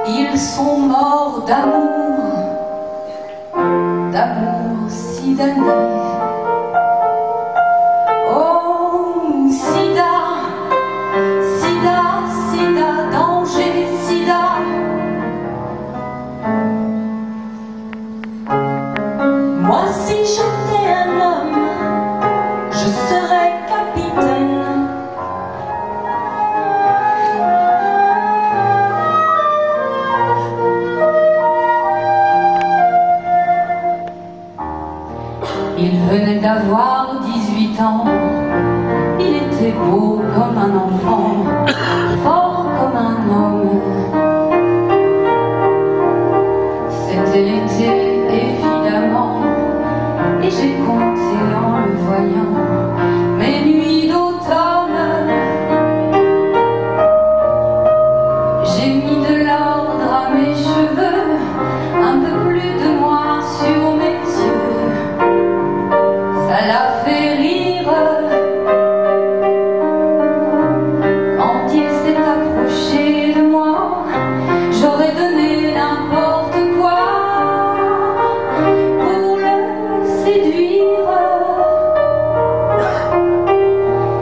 Ils sont morts d'amour, d'amour si damné. Oh, sida, sida, sida, danger, sida. Moi, si j'étais un homme, je serais capitaine. Il venait d'avoir 18 ans, il était beau comme un enfant, fort comme un homme. C'était l'été, évidemment, et j'ai compté en le voyant mes nuits d'automne. J'ai mis de l'ordre à mes cheveux, un peu plus de noir sur mes yeux. Ça l'a fait rire quand il s'est approché de moi. J'aurais donné n'importe quoi pour le séduire.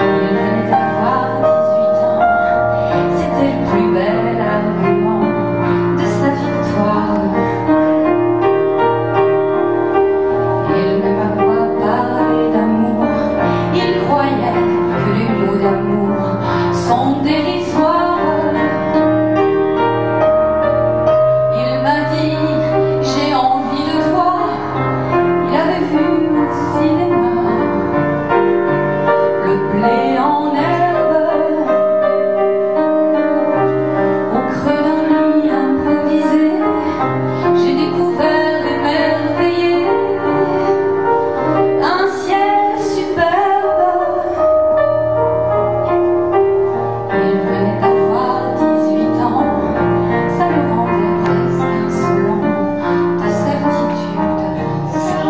Il venait d'avoir 18 ans, c'était le plus bel argument de sa victoire. Il ne m'a pas parlé d'amour, il croyait que les mots d'amour sont dérisoires. Il m'a dit j'ai envie de toi, il avait vu au cinéma le blé en herbe au creux d'un lit improvisé. J'ai découvert l'émerveillé, un ciel superbe. Il venait d'avoir 18 ans, ça le rendait presque insolent de certitude. Ça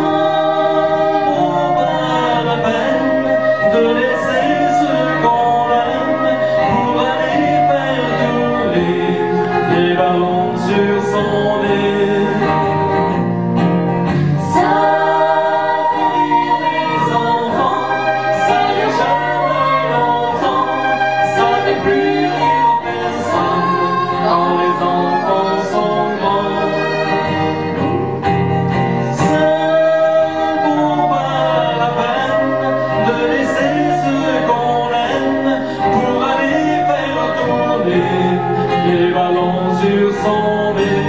vaut pas la peine de laisser ce qu'on aime pour aller faire tourner les ballons sur son nez. Ça finit les enfants, ça dure jamais longtemps, ça fait plus rire personne quand les enfants sont grands. Ça vaut pas la peine de laisser ce qu'on aime pour aller faire tourner les ballons sur son nez.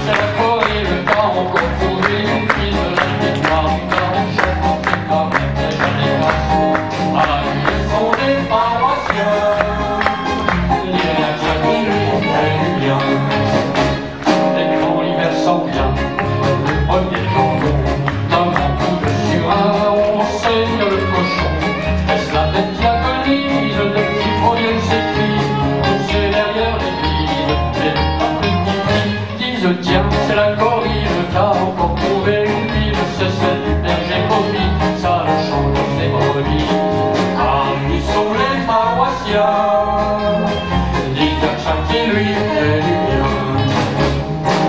c'est la Corée, le cas encore trouvé une fille de la victoire, chef en victoire, mais déjà les garçons, à la nuit, ils sont des paroissiens. Il y a déjà qui lui fait du bien. Les grands l'hiver sont bien, le premier jambon, d'un grand coup de surin, on saigne le cochon. Est-ce la tête qui agonise, le petit premier s'écrit, c'est derrière l'église, les disent tiens, c'est la Corrige qui a encore trouvé une ville, c'est celle du berger Bobby, ça le change ses brebis. Ah, lui sont les paroissiens, disent à chaque qui lui fait du bien.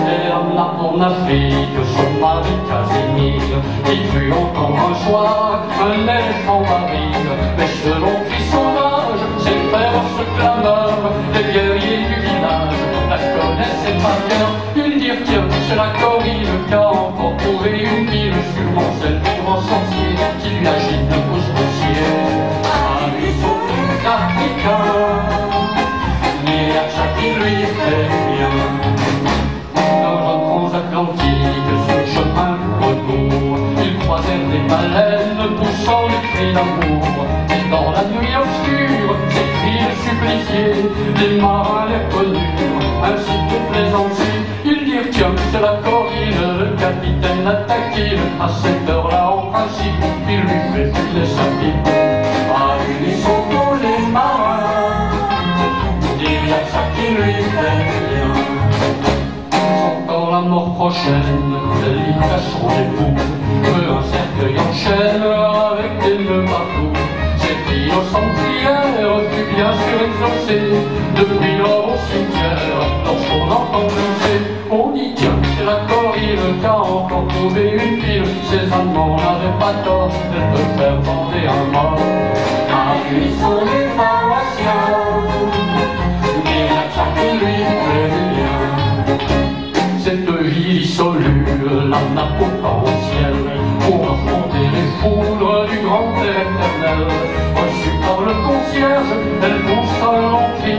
Et en Afrique, son mari Casimir, il fut encore un soir un éléphant marine, mais selon qui son âge, ses frères se clameurs, les guerriers du village la connaissaient pas bien. Ils dirent tiens, c'est la Corrige qui a encore trouvé une ville, sûrement celle du grand sorcier qui lui agite le pouce poussier. Ah, lui sont les Africains, ni à chaque qui lui fait bien. Transatlantique, sur le chemin du retour, ils croisèrent des baleines poussant des cris d'amour. Et dans la nuit obscure, ces cris de suppliciés, les marins les connurent, ainsi que plaisanterie. Ils dirent tiens, c'est la Corrige, le capitaine attaqué. À cette heure-là, en principe, il lui fait filer sa pipe. Ah, ils sont tous les marins, il y a ça qui lui fait bien. La mort prochaine, elle livre à son époux, un cercueil en chaîne avec des nœuds partout. Cette innocente prière fut bien sûr exaucée, depuis lors au cimetière, lorsqu'on entend pousser, on dit tiens, c'est la Corrige qui a encore trouvé une pile. Ces Allemands n'avaient pas tort, elle peut faire bander un mort. Ah, lui sont les paroissiens, mais la chaque qui lui fait bien. Cette ville dissolue, la nappe potentielle, pour affronter les foudres du grand éternel. Reçue par le concierge, elle poussa un long cri,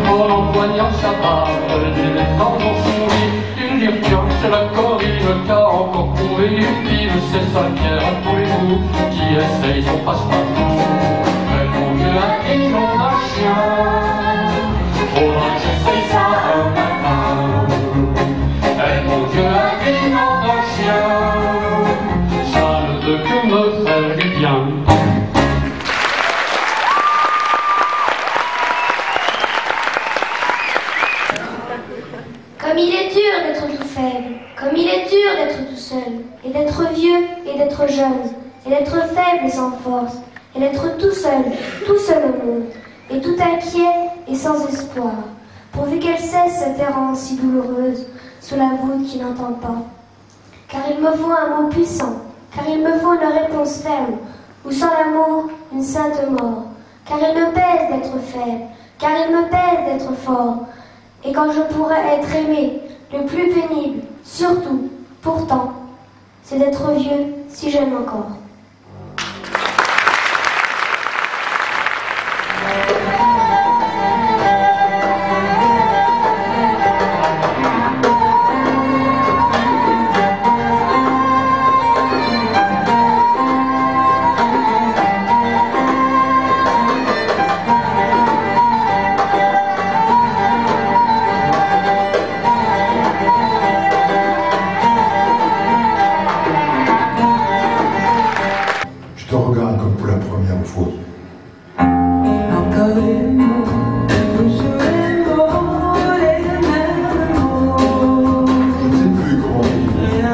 en empoignant sa barre, les éléphants ont souri. Ils dirent tiens, c'est la Corrige qui a encore trouvé une ville, c'est sa guerre à tous les coups, qui essaye son passe-partout. Mais mon Dieu a dit non d'un chien, faudra que j'essaye ça un matin. Mon Dieu a dit non d'un chien, ça ne peut que me faire du bien. Comme il est dur d'être tout faible, comme il est dur d'être tout seul, et d'être vieux et d'être jeune, et d'être faible et sans force, et d'être tout seul au monde, et tout inquiet et sans espoir, pourvu qu'elle cesse cette errance si douloureuse, sous la voûte qui n'entend pas. Car il me faut un mot puissant, car il me faut une réponse ferme, ou sans l'amour, une sainte mort. Car il me pèse d'être faible, car il me pèse d'être fort. Et quand je pourrais être aimé, le plus pénible, surtout, pourtant, c'est d'être vieux si jeune encore. Je te regarde comme pour la première fois. Je ne sais plus comment dire.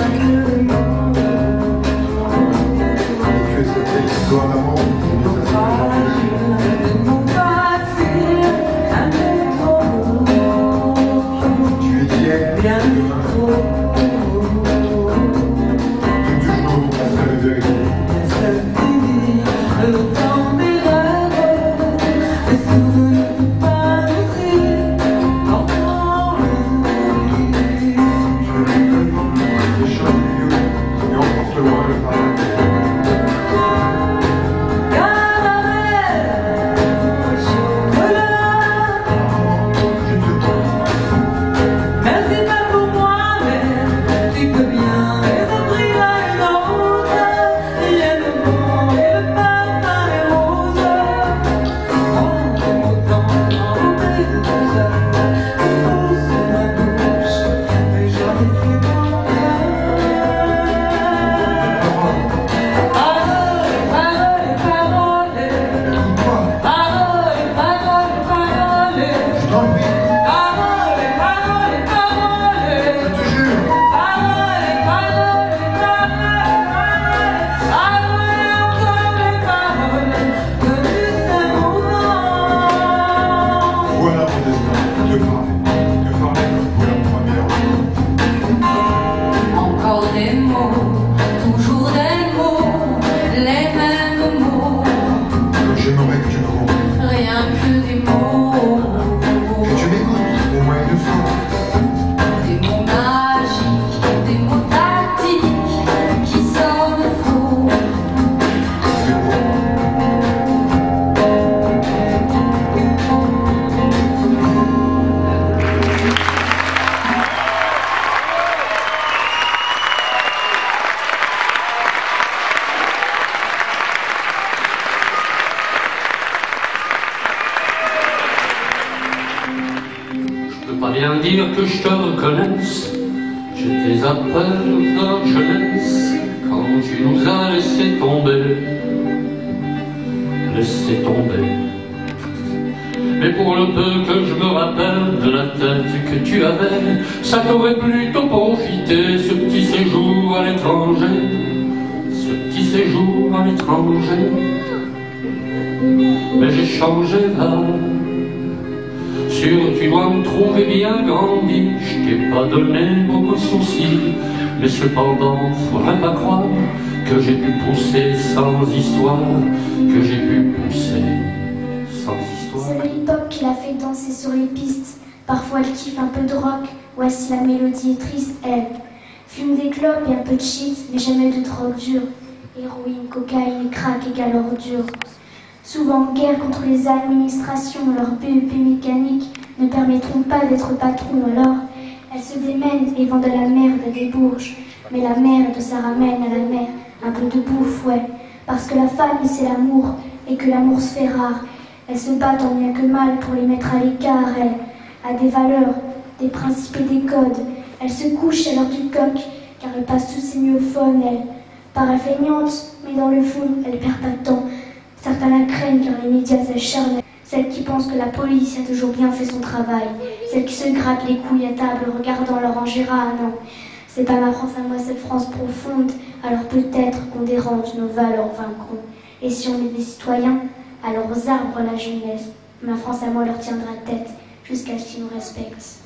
Tu es cette histoire d'amour. Tu es d'hier, de demain. De toujours, ta seule vérité. Merci pas pour moi, mais rien dire que je te reconnaisse. J'étais à peur de jeunesse quand tu nous as laissé tomber. Laissé tomber. Mais pour le peu que je me rappelle de la tête que tu avais, ça t'aurait plutôt profité, ce petit séjour à l'étranger, ce petit séjour à l'étranger. Mais j'ai changé d'âme. Sûr, tu dois me trouver bien grandi. Je t'ai pas donné beaucoup de soucis, mais cependant, faudrait pas croire que j'ai pu pousser sans histoire, que j'ai pu pousser sans histoire. C'est le hip-hop qui l'a fait danser sur les pistes. Parfois elle kiffe un peu de rock, voici la mélodie est triste, elle fume des clopes et un peu de shit, mais jamais de drogue dure. Héroïne, cocaïne, crack égale ordure. Souvent en guerre contre les administrations, leurs BEP mécaniques ne permettront pas d'être patron, alors elles se démènent et vendent de la merde à des bourges. Mais la merde, ça ramène à la mer un peu de bouffe, ouais. Parce que la famille c'est l'amour, et que l'amour se fait rare. Elles se battent tant bien que mal pour les mettre à l'écart, elles, à des valeurs, des principes et des codes. Elles se couchent à l'heure du coq, car elles passent tous ces miophones, elles paraissent feignantes, mais dans le fond, elles perdent pas de temps. Certains la craignent car les médias s'acharnent. Celles qui pensent que la police a toujours bien fait son travail. Celles qui se grattent les couilles à table regardant leur Angéra. Non, c'est pas ma France à moi, cette France profonde. Alors peut-être qu'on dérange, nos valeurs vaincront. Et si on est des citoyens, alors aux arbres la jeunesse. Ma France à moi leur tiendra tête jusqu'à ce qu'ils nous respectent.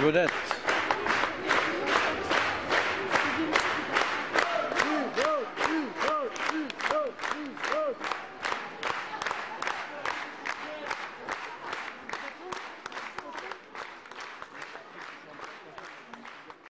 vedette.